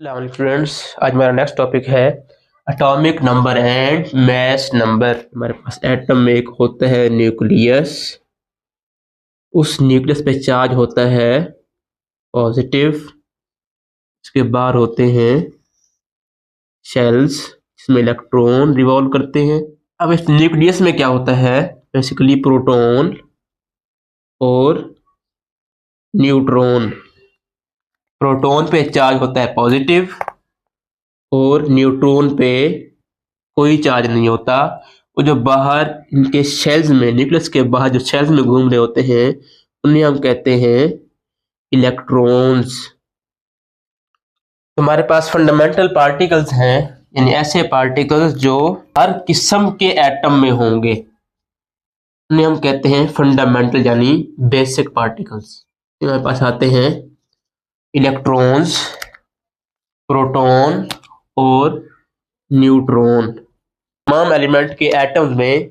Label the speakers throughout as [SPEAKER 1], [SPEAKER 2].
[SPEAKER 1] Hello friends, आज हमारा next topic है atomic number and mass number. हमारे पास एटम में एक होता है न्यूक्लियस। उस न्यूक्लियस पे चार्ज होता है पॉजिटिव। इसके बाहर होते हैं शेल्स जिसमें इलेक्ट्रॉन रिवॉल्व करते हैं। अब इस न्यूक्लियस में क्या होता है, बेसिकली प्रोटॉन और न्यूट्रॉन। प्रोटॉन पे चार्ज होता है पॉजिटिव और न्यूट्रॉन पे कोई चार्ज नहीं होता। वो जो बाहर इनके शेल्स में, न्यूक्लियस के बाहर जो शेल्स में घूम रहे होते हैं, उन्हें हम कहते हैं इलेक्ट्रॉन्स। हमारे पास फंडामेंटल पार्टिकल्स हैं, यानी ऐसे पार्टिकल्स जो हर किस्म के एटम में होंगे, उन्हें हम कहते हैं फंडामेंटल यानी बेसिक पार्टिकल्स। हमारे पास आते हैं इलेक्ट्रॉन्स, प्रोटॉन और न्यूट्रॉन। तमाम एलिमेंट के एटम्स में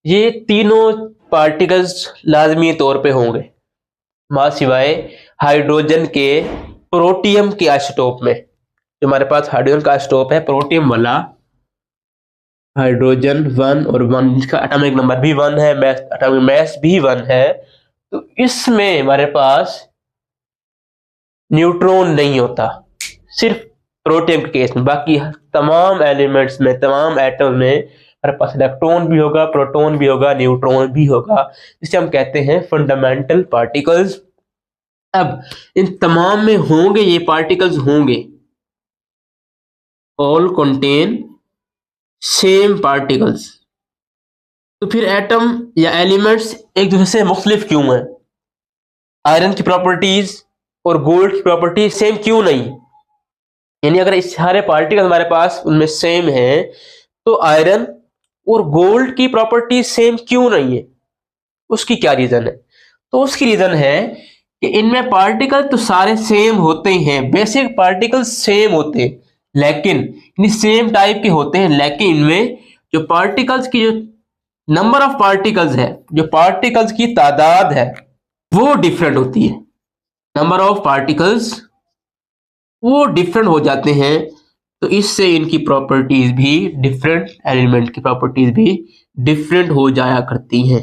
[SPEAKER 1] ये तीनों पार्टिकल्स लाजमी तौर पे होंगे, मां सिवाय हाइड्रोजन के प्रोटियम के आइसोटोप में। जो हमारे पास हाइड्रोजन का आइसोटोप है प्रोटियम वाला, हाइड्रोजन 1 और 1, जिसका एटॉमिक नंबर भी 1 है, एटॉमिक मास भी 1 है, तो इसमें हमारे पास न्यूट्रॉन नहीं होता, सिर्फ प्रोटियम के केस में। बाकी तमाम एलिमेंट्स में, तमाम एटम में हमारे पास इलेक्ट्रॉन भी होगा, प्रोटॉन भी होगा, न्यूट्रॉन भी होगा, जिसे हम कहते हैं फंडामेंटल पार्टिकल्स। अब इन तमाम में होंगे, ये पार्टिकल्स होंगे, ऑल कंटेन सेम पार्टिकल्स। तो फिर एटम या एलिमेंट्स एक दूसरे से मुख्तलिफ क्यों हैं? आयरन की प्रॉपर्टीज और गोल्ड की प्रॉपर्टीज सेम क्यों नहीं? यानी अगर इस सारे पार्टिकल हमारे पास उनमें सेम है, तो आयरन और गोल्ड की प्रॉपर्टी सेम क्यों नहीं है? उसकी क्या रीजन है? तो उसकी रीजन है कि इनमें पार्टिकल तो सारे सेम होते ही हैं, बेसिक पार्टिकल सेम होते हैं, लेकिन सेम टाइप के होते हैं, लेकिन इनमें जो पार्टिकल्स की जो नंबर ऑफ पार्टिकल्स है, जो पार्टिकल्स की तादाद है, वो डिफरेंट होती है। नंबर ऑफ पार्टिकल्स वो डिफरेंट हो जाते हैं, तो इससे इनकी प्रॉपर्टीज भी डिफरेंट, एलिमेंट की प्रॉपर्टीज भी डिफरेंट हो जाया करती हैं।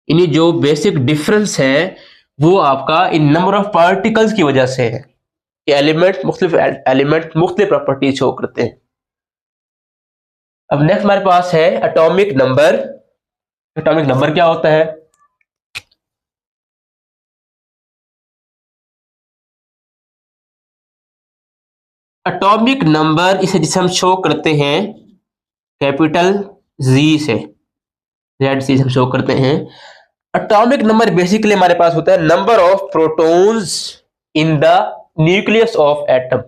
[SPEAKER 1] यानी जो बेसिक डिफरेंस है वो आपका इन नंबर ऑफ पार्टिकल्स की वजह से है कि एलिमेंट मुख्तलिफ प्रॉपर्टीज शो करते हैं। अब नेक्स्ट हमारे पास है एटॉमिक नंबर। एटॉमिक नंबर क्या होता है? एटॉमिक नंबर इसे जिसे हम शो करते हैं कैपिटल जी से, जेड से हम शो करते हैं। एटॉमिक नंबर बेसिकली हमारे पास होता है number of protons in the nucleus of atom.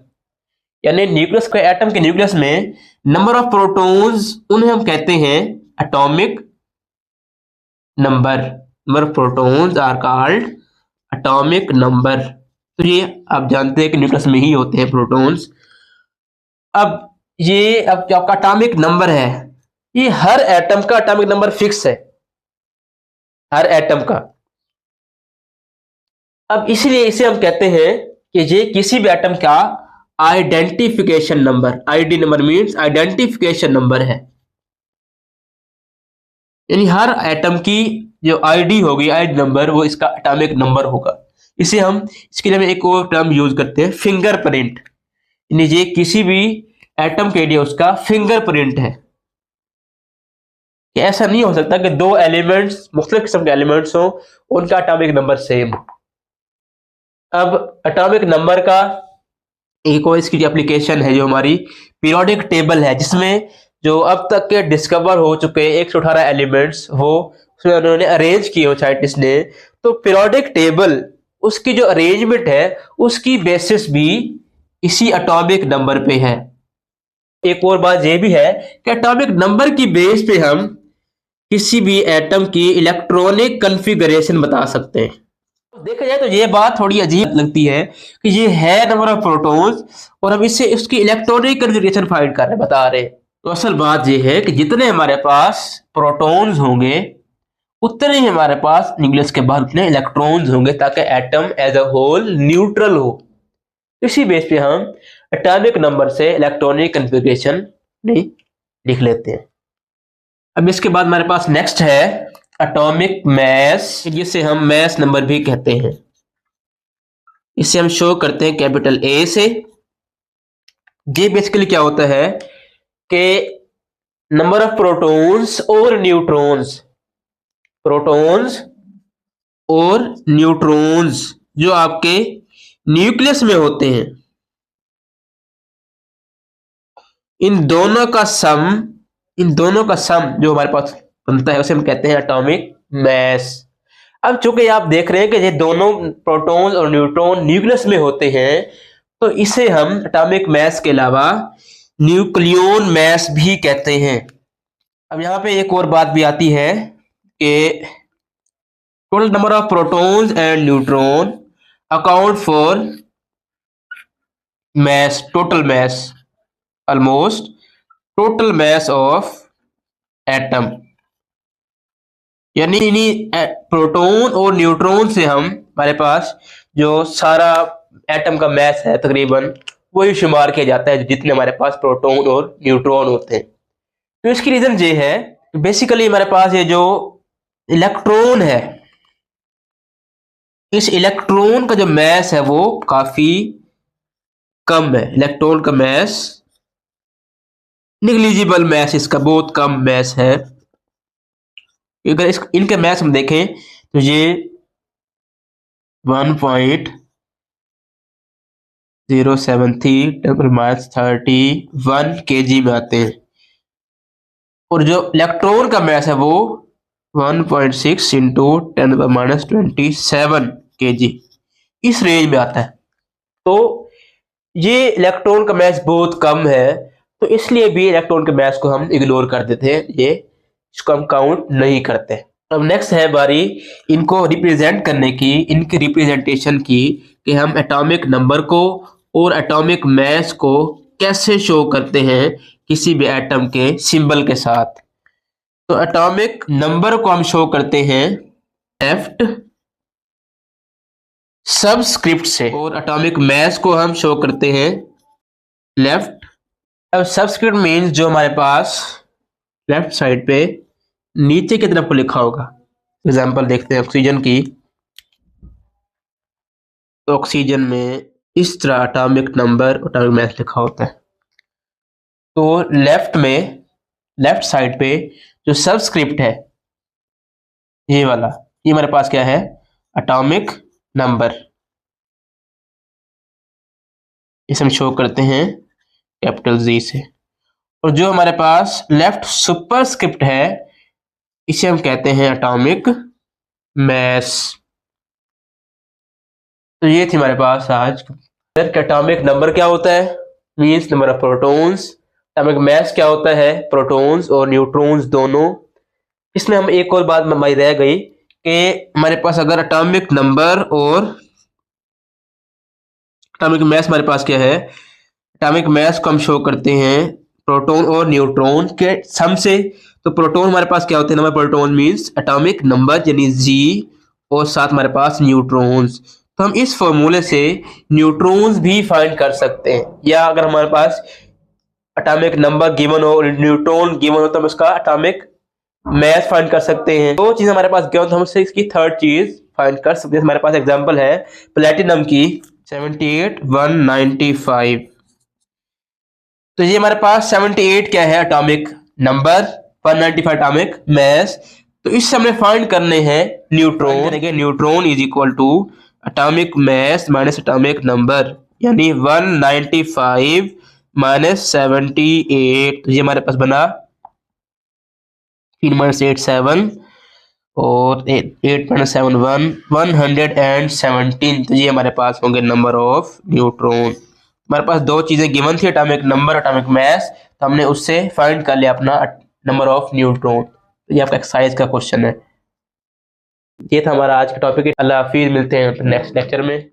[SPEAKER 1] यानी न्यूक्लियस के, एटम के न्यूक्लियस में नंबर ऑफ प्रोटॉन्स, उन्हें हम कहते हैं atomic number. Number of protons are called atomic number. तो ये आप जानते हैं कि न्यूक्लियस में ही होते हैं प्रोटॉन्स। अब ये अब जो आपका एटॉमिक नंबर है, ये हर एटम का एटॉमिक नंबर फिक्स है, हर एटम का। अब इसलिए इसे हम कहते हैं कि ये किसी भी एटम का identification number, ID number means identification number है। यानी हर एटम की जो आईडी होगी, आईडी नंबर, वो इसका एटॉमिक नंबर होगा। इसे हम, इसके लिए हम एक और टर्म यूज करते हैं, फिंगरप्रिंट। यानी ये किसी भी एटम के लिए उसका फिंगरप्रिंट है। कि ऐसा नहीं हो सकता कि दो एलिमेंट्स, मुख्तलिफ किस्म के एलिमेंट्स हो, उनका एटॉमिक नंबर सेम हो। अब एटॉमिक नंबर का एक और इसकी एप्लीकेशन है जो हमारी पीरियोडिक टेबल है, जिसमें जो अब तक के डिस्कवर हो चुके 118 एलिमेंट्स हो, उसमें उन्होंने अरेंज किए हो साइंटिस्ट ने। तो पीरियोडिक टेबल, उसकी जो अरेंजमेंट है, उसकी बेसिस भी इसी एटॉमिक नंबर पे है। एक और बात यह भी है कि एटॉमिक नंबर की बेस पे हम किसी भी एटम की इलेक्ट्रॉनिक कॉन्फ़िगरेशन बता सकते हैं। देखा जाए तो ये बात थोड़ी अजीब लगती है कि ये है नंबर ऑफ प्रोटॉन्स और हम इससे उसकी इलेक्ट्रॉनिक कॉन्फ़िगरेशन फाइंड कर रहे हैं, बता रहे हैं। तो असल बात ये है कि जितने हमारे पास प्रोटॉन्स होंगे, उतने ही हमारे पास न्यूक्लियस के बाहर उतने इलेक्ट्रॉन्स होंगे, ताकि atom as a whole neutral हो। इसी बेस पे हम एटॉमिक नंबर से इलेक्ट्रॉनिक कन्फिग्रेशन नहीं लिख लेते हैं। अब इसके बाद हमारे पास नेक्स्ट है एटॉमिक मास, जिसे हम मास नंबर भी कहते हैं। इसे हम शो करते हैं कैपिटल ए से। ये बेसिकली क्या होता है कि नंबर ऑफ प्रोटॉन्स और न्यूट्रॉन्स, प्रोटॉन्स और न्यूट्रॉन्स जो आपके न्यूक्लियस में होते हैं, इन दोनों का सम जो हमारे पास बनता है उसे हम कहते हैं एटॉमिक मास। अब चूंकि आप देख रहे हैं कि ये दोनों प्रोटॉन्स और न्यूट्रॉन न्यूक्लियस में होते हैं, तो इसे हम एटॉमिक मास के अलावा न्यूक्लियन मास भी कहते हैं। अब यहाँ पे एक और बात भी आती है कि total number of protons and neutron account for mass, total mass, almost total mass of atom. यानी इन्हीं प्रोटॉन और न्यूट्रॉन से हमारे पास जो सारा एटम का मास है तकरीबन वही शुमार किया जाता है, जितने हमारे पास प्रोटॉन और न्यूट्रॉन होते हैं। तो इसकी रीजन ये है, बेसिकली हमारे पास ये जो इलेक्ट्रॉन है, इस इलेक्ट्रॉन का जो मास है वो काफी कम है। इलेक्ट्रॉन का मास निग्लिजिबल मास, इसका बहुत कम मास है। अगर इनके मास हम देखें तो ये 1.073 ×10⁻31 kg में आते हैं, और जो इलेक्ट्रॉन का मास है वो 1.6 × 10⁻27 kg, इस रेंज में आता है। तो ये इलेक्ट्रॉन का मास बहुत कम है, तो इसलिए भी इलेक्ट्रॉन के मास को हम इग्नोर कर देते हैं, ये इसको हम काउंट नहीं करते। अब नेक्स्ट है बारी इनको रिप्रेजेंट करने की, इनकी रिप्रेजेंटेशन की, कि हम एटॉमिक नंबर को और एटॉमिक मास को कैसे शो करते हैं किसी भी एटम के सिंबल के साथ। तो एटॉमिक नंबर को हम शो करते हैं लेफ्ट सबस्क्रिप्ट से, और एटॉमिक मास को हम शो करते हैं लेफ्ट। अब सबस्क्रिप्ट मीन्स जो हमारे पास लेफ्ट साइड पे नीचे की तरफ को लिखा होगा। एग्जांपल देखते हैं ऑक्सीजन की, तो ऑक्सीजन में इस तरह एटॉमिक नंबर, एटॉमिक मास लिखा होता है। तो लेफ्ट में, लेफ्ट साइड पे जो सबस्क्रिप्ट है ये वाला, ये हमारे पास क्या है, एटॉमिक नंबर। इसे हम शो करते हैं कैपिटल जी से। और जो हमारे पास लेफ्ट सुपरस्क्रिप्ट है इसे हम कहते हैं एटॉमिक मास। तो ये थी हमारे पास आज एटॉमिक नंबर क्या होता है, means number of protons. Atomic mass क्या होता है, प्रोटॉन्स और न्यूट्रॉन्स दोनों। इसमें हम एक और बात हमारी रह गई कि हमारे पास अगर एटॉमिक नंबर और एटॉमिक मास हमारे पास क्या है, एटॉमिक मास को हम शो करते हैं प्रोटॉन और न्यूट्रॉन के सम से। तो प्रोटॉन हमारे पास क्या होते हैं, number proton means atomic number यानी जी, और साथ हमारे पास न्यूट्रॉन्स। तो हम इस फॉर्मूले से न्यूट्रॉन्स भी फाइंड कर सकते हैं, या अगर हमारे पास एटॉमिक नंबर गिवन हो, न्यूट्रॉन गिवन हो, तो हम उसका एटॉमिक मास फाइंड कर सकते हैं। दो चीज हमारे पास गिवन, तो हम उससे इसकी थर्ड चीज फाइंड कर सकते हैं। हमारे पास एग्जांपल है प्लेटिनम की 78,195। तो ये हमारे पास 78 क्या है एटॉमिक नंबर, 195 एटॉमिक मास। तो इससे हमें फाइंड करने हैं न्यूट्रॉन। करेंगे neutron is equal to atomic mass minus atomic number, यानी 195 माइनस 78। तो ये हमारे पास बना 3 - 8 7 और 8 - 7 117। तो ये हमारे पास होंगे नंबर ऑफ न्यूट्रॉन। हमारे पास दो चीजें गिवन थी, एटॉमिक नंबर, एटॉमिक मास, तो हमने उससे फाइंड कर लिया अपना नंबर ऑफ न्यूट्रॉन। तो ये आपका एक्सरसाइज का क्वेश्चन है। ये था हमारा आज का टॉपिक। अल्लाह हाफिज, मिलते हैं नेक्स्ट लेक्चर में।